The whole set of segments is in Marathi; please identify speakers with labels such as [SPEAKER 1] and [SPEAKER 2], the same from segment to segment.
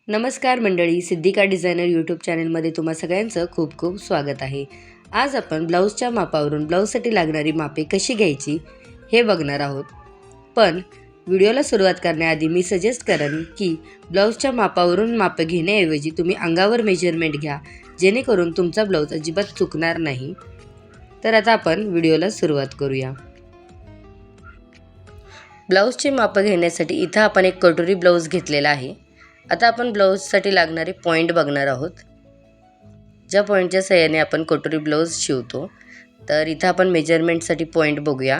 [SPEAKER 1] नमस्कार मंडळी, सिद्धिका डिझायनर यूट्यूब चॅनलमध्ये तुम्हा सगळ्यांचं खूप खूप स्वागत आहे। आज आपण ब्लाऊजच्या मापावरून ब्लाऊजसाठी लागणारी मापे कशी घ्यायची हे बघणार आहोत। पण व्हिडिओला सुरुवात करण्याआधी मी सजेस्ट करेन की ब्लाऊजच्या मापावरून माप घेण्याऐवजी तुम्ही अंगावर मेजरमेंट घ्या, जेणेकरून तुमचा ब्लाऊज अजिबात चुकणार नाही। तर आता आपण व्हिडिओला सुरुवात करूया। ब्लाऊजची माप घेण्यासाठी इथं आपण एक कटोरी ब्लाऊज घेतलेला आहे। आता आपण ब्लाऊजसाठी लागणारे पॉइंट बघणार आहोत, ज्या पॉइंटच्या सहाय्याने आपण कटोरी ब्लाऊज शिवतो। तर इथं आपण मेजरमेंटसाठी पॉइंट बघूया।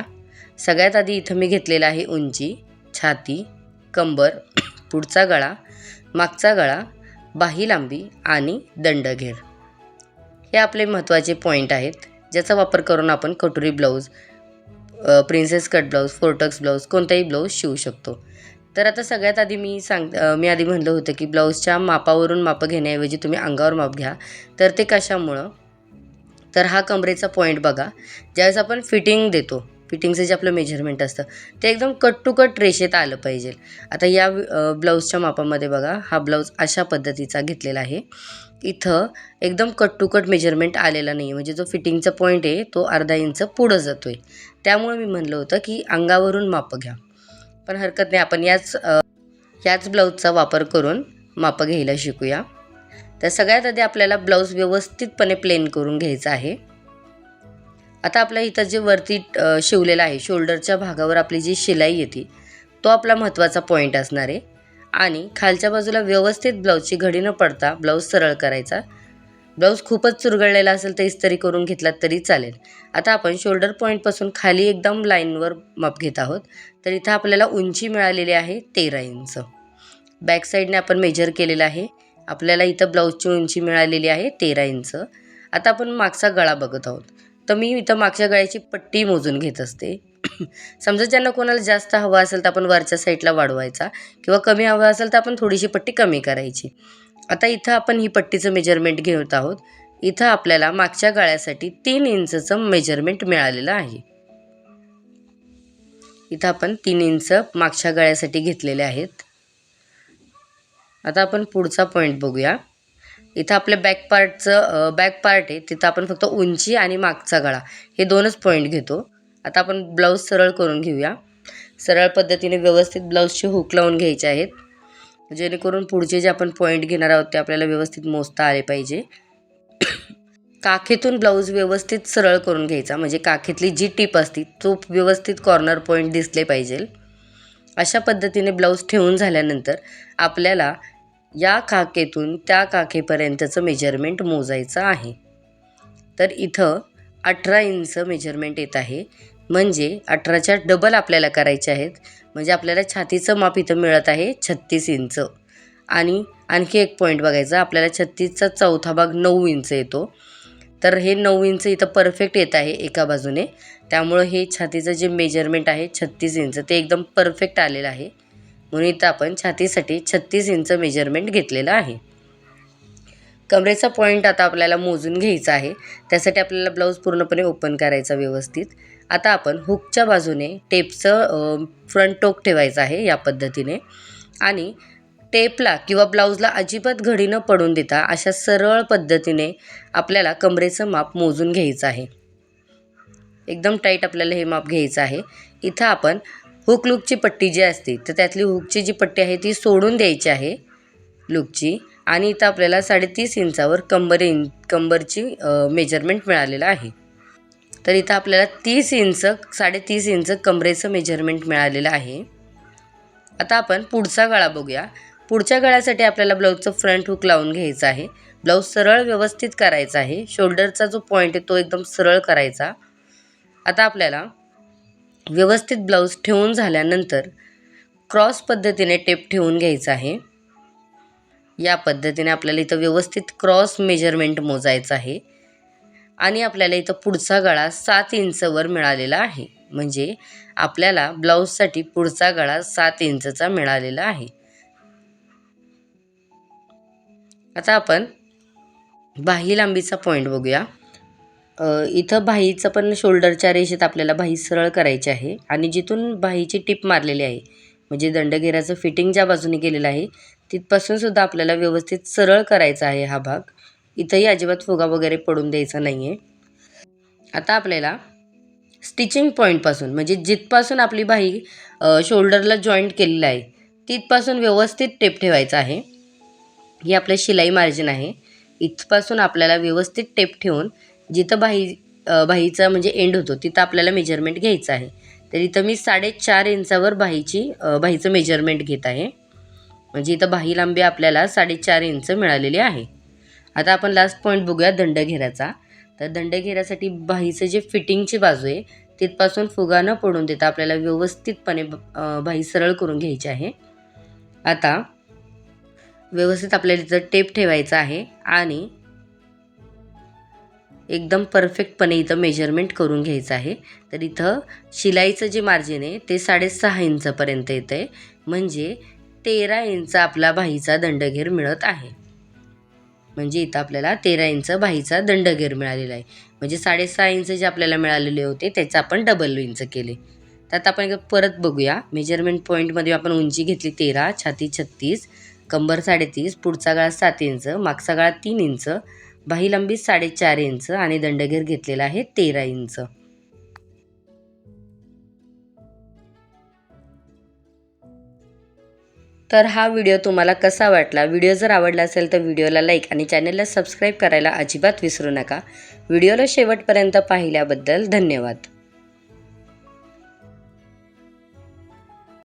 [SPEAKER 1] सगळ्यात आधी इथं मी घेतलेला आहे उंची, छाती, कंबर, पुढचा गळा, मागचा गळा, बाही लांबी आणि दंडघेर। हे आपले महत्त्वाचे पॉइंट आहेत, ज्याचा वापर करून आपण कटोरी blouse, princess cut blouse, फोरटक्स blouse कोणताही ब्लाऊज शिवू शकतो। तर आता सगळ्यात आधी मी आधी म्हणलं होतं की ब्लाऊजच्या मापावरून माप घेण्याऐवजी तुम्ही अंगावर माप घ्या। तर ते कशामुळं, तर हा कमरेचा पॉईंट बघा। ज्यावेळेस आपण फिटिंग देतो, फिटिंगचं जे आपलं मेजरमेंट असतं ते एकदम कट टू कट रेषेत आलं पाहिजे। आता या ब्लाऊजच्या मापामध्ये बघा, हा ब्लाऊज अशा पद्धतीचा घेतलेला आहे। इथं एकदम कट टू कट मेजरमेंट आलेला नाही, म्हणजे जो फिटिंगचा पॉईंट आहे तो अर्धा इंच पुढं जातोय। त्यामुळे मी म्हणलं होतं की अंगावरून माप घ्या, पण हरकत नाही, आपण याच ब्लाऊजचा वापर करून माप घ्यायला शिकूया। तर सगळ्यात आधी आपल्याला ब्लाऊज व्यवस्थितपणे प्लेन करून घ्यायचा आहे। आता आपल्या इथं जे वरती शिवलेलं आहे, शोल्डरच्या भागावर आपली जी शिलाई येते तो आपला महत्त्वाचा पॉईंट असणार आहे। आणि खालच्या बाजूला व्यवस्थित ब्लाऊजची घडी न पडता ब्लाऊज सरळ करायचा। ब्लाऊज खूपच चुरगळलेला असेल तर इस्त्री करून घेतलात तरी चालेल। आता आपण शोल्डर पॉईंटपासून खाली एकदम लाईनवर माप घेत आहोत। तर इथं आपल्याला उंची मिळालेली आहे 13 इंच। बॅक साईडने आपण मेजर केलेलं आहे, आपल्याला इथं ब्लाऊजची उंची मिळालेली आहे 13 इंच। आता आपण मागचा गळा बघत आहोत, तर मी इथं मागच्या गळ्याची पट्टी मोजून घेत असते। समजा ज्यांना कोणाला जास्त हवा असेल तर आपण वरच्या साईडला वाढवायचा, किंवा कमी हवा असेल तर आपण थोडीशी पट्टी कमी करायची। आता इथं आपण ही पट्टीचं मेजरमेंट घेत आहोत। इथं आपल्याला मागच्या गळ्यासाठी 3 इंचचं मेजरमेंट मिळालेलं आहे। इथं आपण 3 इंच मागच्या गळ्यासाठी घेतलेले आहेत। आता आपण पुढचा पॉईंट बघूया। इथं आपल्या बॅक पार्ट आहे, तिथं आपण फक्त उंची आणि मागचा गळा हे दोनच पॉईंट घेतो। आता आपण ब्लाऊज सरळ करून घेऊया। सरळ पद्धतीने व्यवस्थित ब्लाऊजचे हुक लावून घ्यायचे आहेत, जेणेकरून पुढचे जे आपण पॉईंट घेणार आहोत ते आपल्याला व्यवस्थित मोजता आले पाहिजे। काखेतून ब्लाऊज व्यवस्थित सरळ करून घ्यायचा, म्हणजे काखेतली जी टीप असते तो व्यवस्थित कॉर्नर पॉईंट दिसले पाहिजे। अशा पद्धतीने ब्लाऊज ठेवून झाल्यानंतर आपल्याला या काखेतून त्या काखेपर्यंतचं मेजरमेंट मोजायचं आहे। तर इथं 18 इंच मेजरमेंट येत आहे, म्हणजे 18च्या डबल आपल्याला करायचे आहेत। म्हणजे आपल्याला छातीचं माप इथं मिळत आहे 36 इंच। आणि आणखी एक पॉईंट बघायचा, आपल्याला 36चा चौथा भाग 9 इंच येतो। तर हे 9 इंच इथं परफेक्ट येत आहे एका बाजूने, त्यामुळं हे छातीचं जे मेजरमेंट आहे 36 इंच ते एकदम परफेक्ट आलेलं आहे। म्हणून इथं आपण छातीसाठी 36 इंच मेजरमेंट घेतलेलं आहे। कमरेचा पॉईंट आता आपल्याला मोजून घ्यायचा आहे, त्यासाठी आपल्याला ब्लाऊज पूर्णपणे ओपन करायचा व्यवस्थित। आता आपण हुकच्या बाजूने टेपचं फ्रंट टोक ठेवायचं आहे या पद्धतीने, आणि टेपला किंवा ब्लाऊजला अजिबात घडी न पडून देता अशा सरळ पद्धतीने आपल्याला कमरेचं माप मोजून घ्यायचं आहे। एकदम टाईट आपल्याला हे माप घ्यायचं आहे। इथं आपण हुक लूकची पट्टी जी असते तर त्यातली हुकची जी पट्टी आहे ती सोडून द्यायची आहे लूकची, आणि इथं आपल्याला 3.5 इंचावर कंबरची मेजरमेंट मिळालेलं आहे। तर इथं आपल्याला 3.5 इंच कमरेचं मेजरमेंट मिळालेलं आहे। आता आपण पुढचा गळा बघूया। पुढच्या गळ्यासाठी आपल्याला ब्लाऊजचं फ्रंट हुक लावून घ्यायचं आहे। ब्लाऊज सरळ व्यवस्थित करायचा आहे, शोल्डरचा जो पॉईंट आहे तो एकदम सरळ करायचा। आता आपल्याला व्यवस्थित ब्लाऊज ठेवून झाल्यानंतर क्रॉस पद्धतीने टेप ठेवून घ्यायचा आहे। या पद्धतीने आपल्याला इथं व्यवस्थित क्रॉस मेजरमेंट मोजायचं आहे। आणि आपल्याला इथं पुढचा गळा 7 इंचवर मिळालेला आहे, म्हणजे आपल्याला ब्लाऊजसाठी पुढचा गळा 7 इंचचा मिळालेला आहे। आता आपण बाही लांबीचा पॉईंट बघूया। इथं बाहीचं पण शोल्डरच्या रेषेत आपल्याला बाही सरळ करायची आहे, आणि जिथून बाहीची टिप मारलेली आहे, म्हणजे दंडघेराचं फिटिंग ज्या बाजूने केलेलं आहे तिथपासून सुद्धा आपल्याला व्यवस्थित सरळ करायचा आहे हा भाग. इथंही अजिबात फुगा वगैरे पडून द्यायचा नाही आहे. आता आपल्याला स्टिचिंग पॉईंटपासून म्हणजे जिथपासून आपली बाही शोल्डरला जॉईंट केलेलं आहे तिथपासून व्यवस्थित टेप ठेवायचा आहे. ही आपलं शिलाई मार्जिन आहे. इथपासून आपल्याला व्यवस्थित टेप ठेवून जिथं बाहीचा म्हणजे एंड होतो तिथं आपल्याला मेजरमेंट घ्यायचं आहे. तर इथं मी 4.5 इंचावर बाहीचं मेजरमेंट घेत आहे. म्हणजे इथं बाही लांबी आपल्याला 4.5 इंच मिळालेली आहे. आता आपण लास्ट पॉईंट बघूया दंडघेराचा. तर दंडघेरासाठी बाहीचं जे फिटिंगची बाजू आहे तिथपासून फुगा न पडून देता आपल्याला व्यवस्थितपणे बाही सरळ करून घ्यायची आहे. आता व्यवस्थित आपल्याला इथं टेप ठेवायचा आहे आणि एकदम परफेक्टपणे इथं मेजरमेंट करून घ्यायचं आहे. तर इथं शिलाईचं जे मार्जिन आहे ते 6.5 इंचापर्यंत येतं आहे. म्हणजे 13 इंच आपला बाहीचा दंडघेर मिळत आहे. म्हणजे इथं आपल्याला 13 इंच बाहीचा दंडघेर मिळालेला आहे. म्हणजे 6.5 इंच जे आपल्याला मिळालेले होते त्याचं आपण डबल इंच केले. तर आता आपण परत बघूया. मेजरमेंट पॉईंटमध्ये आपण उंची घेतली 13, छाती 36, कंबर 3.5, पुढचा गळा 7 इंच, मागचा गळा 3 इंच, बाही लांबी 4.5 इंच आणि दंडघेर घेतलेला आहे 13 इंच. तर हा व्हिडिओ तुम्हाला कसा वाटला? व्हिडिओ जर आवडला असेल तर व्हिडिओला लाईक आणि चॅनलला सबस्क्राईब करायला अजिबात विसरू नका. व्हिडिओला शेवटपर्यंत पाहिल्याबद्दल धन्यवाद.